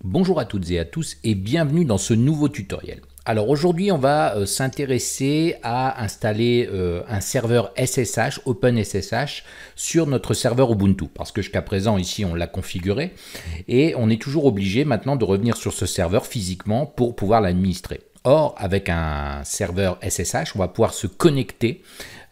Bonjour à toutes et à tous et bienvenue dans ce nouveau tutoriel. Alors aujourd'hui on va s'intéresser à installer un serveur SSH, OpenSSH, sur notre serveur Ubuntu. Parce que jusqu'à présent ici on l'a configuré et on est toujours obligé maintenant de revenir sur ce serveur physiquement pour pouvoir l'administrer. Or avec un serveur SSH on va pouvoir se connecter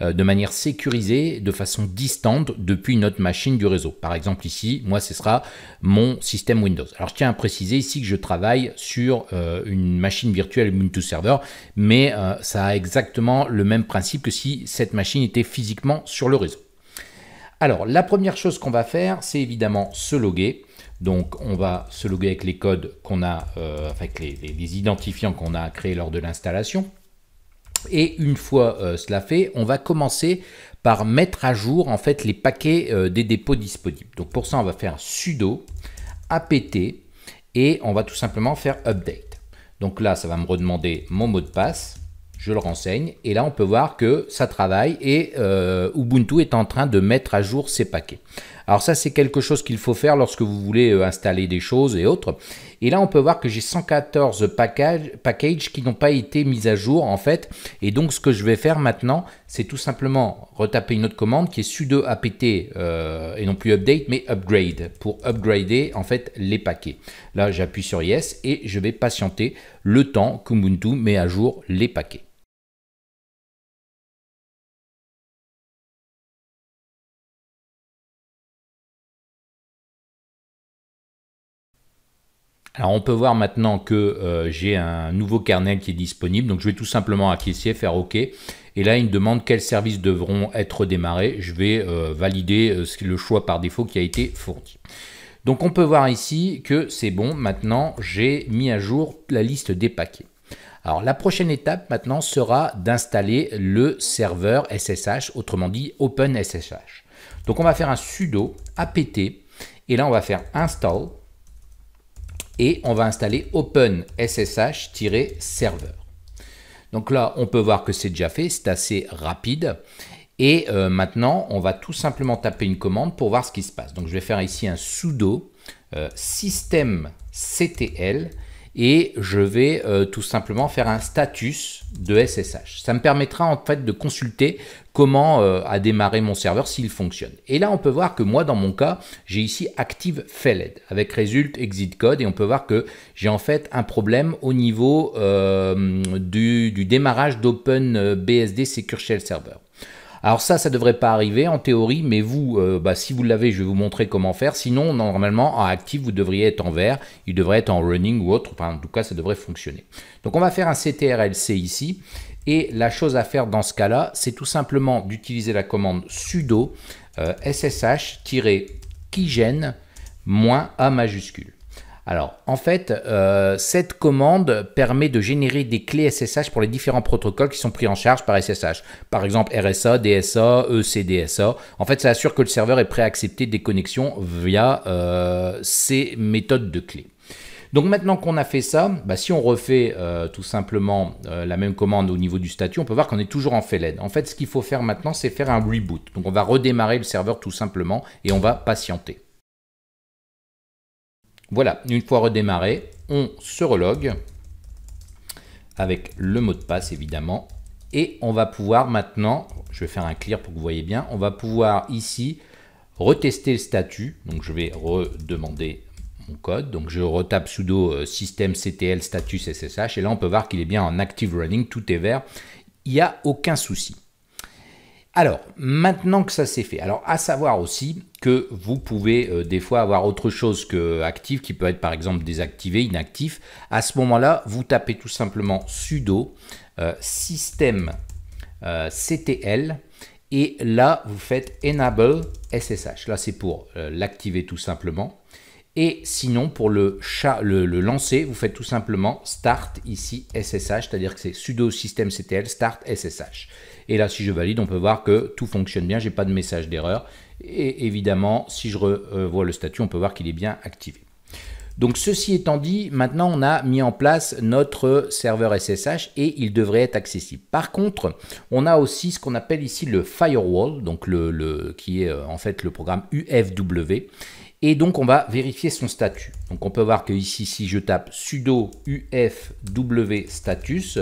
de manière sécurisée, de façon distante depuis notre machine du réseau. Par exemple ici, moi ce sera mon système Windows. Alors je tiens à préciser ici que je travaille sur une machine virtuelle Ubuntu Server, mais ça a exactement le même principe que si cette machine était physiquement sur le réseau. Alors la première chose qu'on va faire, c'est évidemment se loguer. Donc on va se loguer avec les codes qu'on a, avec les identifiants qu'on a créés lors de l'installation. Et une fois cela fait, on va commencer par mettre à jour en fait les paquets des dépôts disponibles. Donc pour ça, on va faire sudo apt et on va tout simplement faire update. Donc là, ça va me redemander mon mot de passe, je le renseigne et là on peut voir que ça travaille et Ubuntu est en train de mettre à jour ses paquets. Alors ça c'est quelque chose qu'il faut faire lorsque vous voulez installer des choses et autres. Et là on peut voir que j'ai 114 packages qui n'ont pas été mis à jour en fait. Et donc ce que je vais faire maintenant, c'est tout simplement retaper une autre commande qui est sudo apt et non plus update mais upgrade pour upgrader en fait les paquets. Là j'appuie sur yes et je vais patienter le temps qu'Ubuntu met à jour les paquets. Alors on peut voir maintenant que j'ai un nouveau kernel qui est disponible, donc je vais tout simplement acquiescer, faire OK. Et là il me demande quels services devront être démarrés. Je vais valider le choix par défaut qui a été fourni. Donc on peut voir ici que c'est bon, maintenant j'ai mis à jour la liste des paquets. Alors la prochaine étape maintenant sera d'installer le serveur SSH, autrement dit OpenSSH. Donc on va faire un sudo apt et là on va faire install. Et on va installer OpenSSH-server. Donc là, on peut voir que c'est déjà fait, c'est assez rapide. Et maintenant, on va tout simplement taper une commande pour voir ce qui se passe. Donc je vais faire ici un sudo systemctl et je vais tout simplement faire un status de SSH. Ça me permettra en fait de consulter comment a démarré mon serveur, s'il fonctionne. Et là, on peut voir que moi, dans mon cas, j'ai ici active failed avec result exit code et on peut voir que j'ai en fait un problème au niveau du démarrage d'OpenBSD Secure Shell Server. Alors ça ne devrait pas arriver en théorie, mais vous, si vous l'avez, je vais vous montrer comment faire. Sinon, normalement, en active, vous devriez être en vert, il devrait être en running ou autre. Enfin, en tout cas, ça devrait fonctionner. Donc, on va faire un ctrlc ici. Et la chose à faire dans ce cas-là, c'est tout simplement d'utiliser la commande sudo ssh-keygen -a majuscule. Alors, en fait, cette commande permet de générer des clés SSH pour les différents protocoles qui sont pris en charge par SSH. Par exemple, RSA, DSA, ECDSA. En fait, ça assure que le serveur est prêt à accepter des connexions via ces méthodes de clés. Donc maintenant qu'on a fait ça, si on refait tout simplement la même commande au niveau du statut, on peut voir qu'on est toujours en failed. En fait, ce qu'il faut faire maintenant, c'est faire un reboot. Donc on va redémarrer le serveur tout simplement et on va patienter. Voilà, une fois redémarré, on se relogue avec le mot de passe évidemment et on va pouvoir maintenant, je vais faire un clear pour que vous voyez bien, on va pouvoir ici retester le statut. Donc je vais redemander mon code, donc je retape sudo systemctl status ssh et là on peut voir qu'il est bien en active running, tout est vert, il n'y a aucun souci. Alors, maintenant que ça c'est fait, alors à savoir aussi que vous pouvez des fois avoir autre chose que active, qui peut être par exemple désactivé, inactif. À ce moment-là, vous tapez tout simplement sudo systemctl et là vous faites enable ssh. Là c'est pour l'activer tout simplement. Et sinon, pour le lancer, vous faites tout simplement start ici SSH, c'est-à-dire que c'est sudo systemctl start SSH. Et là, si je valide, on peut voir que tout fonctionne bien, j'ai pas de message d'erreur. Et évidemment, si je revois le statut, on peut voir qu'il est bien activé. Donc ceci étant dit, maintenant on a mis en place notre serveur SSH et il devrait être accessible. Par contre, on a aussi ce qu'on appelle ici le firewall, donc qui est en fait le programme UFW. Et donc on va vérifier son statut. Donc on peut voir que ici, si je tape sudo UFW status,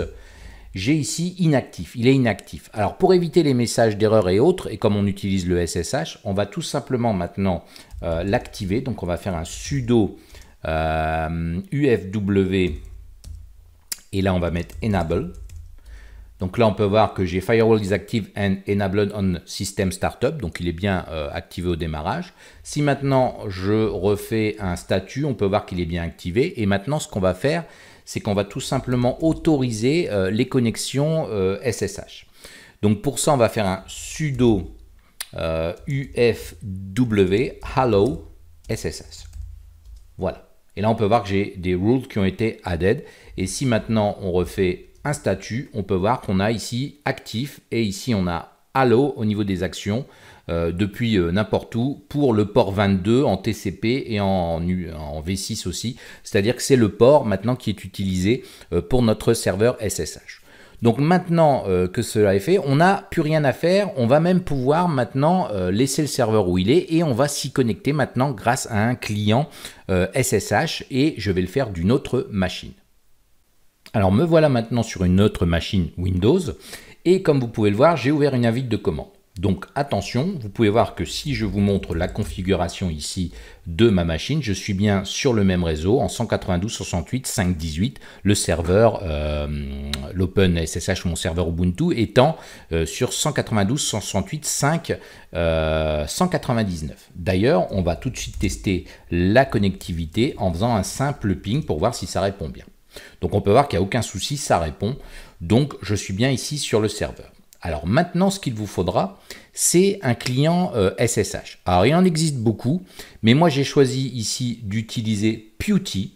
j'ai ici inactif, il est inactif. Alors pour éviter les messages d'erreur et autres, et comme on utilise le SSH, on va tout simplement maintenant l'activer. Donc on va faire un sudo UFW et là on va mettre enable. Donc là on peut voir que j'ai firewall is active and enabled on system startup, donc il est bien activé au démarrage. Si maintenant je refais un statut, on peut voir qu'il est bien activé. Et maintenant ce qu'on va faire, c'est qu'on va tout simplement autoriser les connexions SSH. Donc pour ça on va faire un sudo UFW hello SSH. Voilà. Et là, on peut voir que j'ai des rules qui ont été added. Et si maintenant, on refait un statut, on peut voir qu'on a ici actif. Et ici, on a hello au niveau des actions depuis n'importe où pour le port 22 en TCP et en V6 aussi. C'est-à-dire que c'est le port maintenant qui est utilisé pour notre serveur SSH. Donc maintenant que cela est fait, on n'a plus rien à faire. On va même pouvoir maintenant laisser le serveur où il est et on va s'y connecter maintenant grâce à un client SSH et je vais le faire d'une autre machine. Alors me voilà maintenant sur une autre machine Windows et comme vous pouvez le voir, j'ai ouvert une invite de commande. Donc attention, vous pouvez voir que si je vous montre la configuration ici de ma machine, je suis bien sur le même réseau en 192.168.5.18, le serveur, l'Open SSH, mon serveur Ubuntu, étant sur 192.168.5.199. D'ailleurs, on va tout de suite tester la connectivité en faisant un simple ping pour voir si ça répond bien. Donc on peut voir qu'il n'y a aucun souci, ça répond. Donc je suis bien ici sur le serveur. Alors maintenant, ce qu'il vous faudra, c'est un client SSH. Alors il en existe beaucoup, mais moi j'ai choisi ici d'utiliser PuTTY,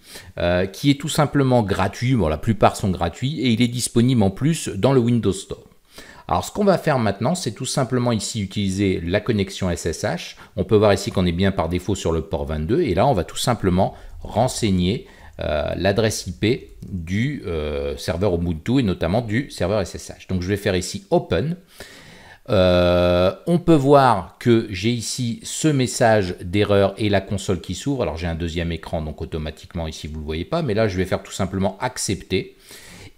qui est tout simplement gratuit. Bon, la plupart sont gratuits et il est disponible en plus dans le Windows Store. Alors ce qu'on va faire maintenant, c'est tout simplement ici utiliser la connexion SSH. On peut voir ici qu'on est bien par défaut sur le port 22 et là on va tout simplement renseigner l'adresse IP du serveur Ubuntu et notamment du serveur SSH. Donc je vais faire ici Open. On peut voir que j'ai ici ce message d'erreur et la console qui s'ouvre. Alors j'ai un deuxième écran, donc automatiquement ici vous ne le voyez pas, mais là je vais faire tout simplement accepter.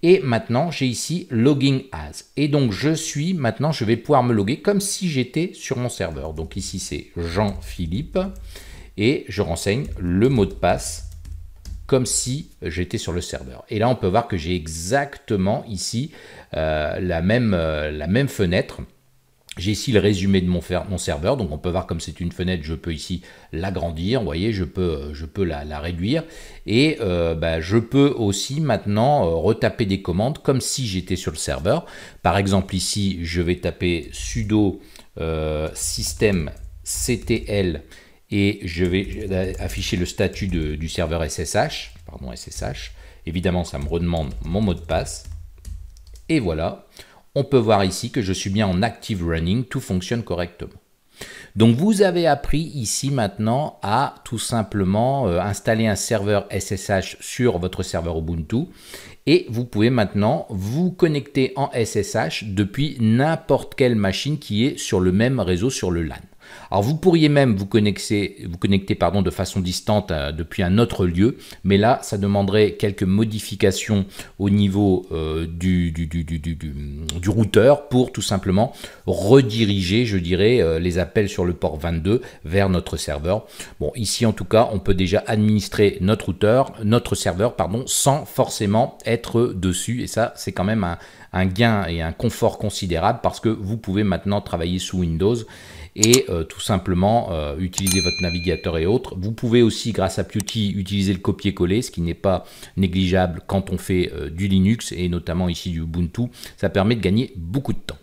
Et maintenant j'ai ici Logging As. Et donc je vais pouvoir me loguer comme si j'étais sur mon serveur. Donc ici c'est Jean-Philippe et je renseigne le mot de passe comme si j'étais sur le serveur. Et là, on peut voir que j'ai exactement ici la même fenêtre. J'ai ici le résumé de mon serveur. Donc, on peut voir comme c'est une fenêtre, je peux ici l'agrandir. Vous voyez, je peux la réduire. Et je peux aussi maintenant retaper des commandes comme si j'étais sur le serveur. Par exemple, ici, je vais taper sudo systemctl et je vais afficher le statut du serveur SSH. Évidemment, ça me redemande mon mot de passe. Et voilà, on peut voir ici que je suis bien en active running, tout fonctionne correctement. Donc vous avez appris ici maintenant à tout simplement installer un serveur SSH sur votre serveur Ubuntu et vous pouvez maintenant vous connecter en SSH depuis n'importe quelle machine qui est sur le même réseau, sur le LAN. Alors vous pourriez même vous connecter de façon distante depuis un autre lieu, mais là ça demanderait quelques modifications au niveau du routeur pour tout simplement rediriger, je dirais, les appels sur le port 22 vers notre serveur. Bon, ici en tout cas, on peut déjà administrer notre serveur, sans forcément être dessus, et ça c'est quand même un gain et un confort considérable parce que vous pouvez maintenant travailler sous Windows et tout simplement utiliser votre navigateur et autres. Vous pouvez aussi, grâce à PuTTY, utiliser le copier-coller, ce qui n'est pas négligeable quand on fait du Linux et notamment ici du Ubuntu. Ça permet de gagner beaucoup de temps.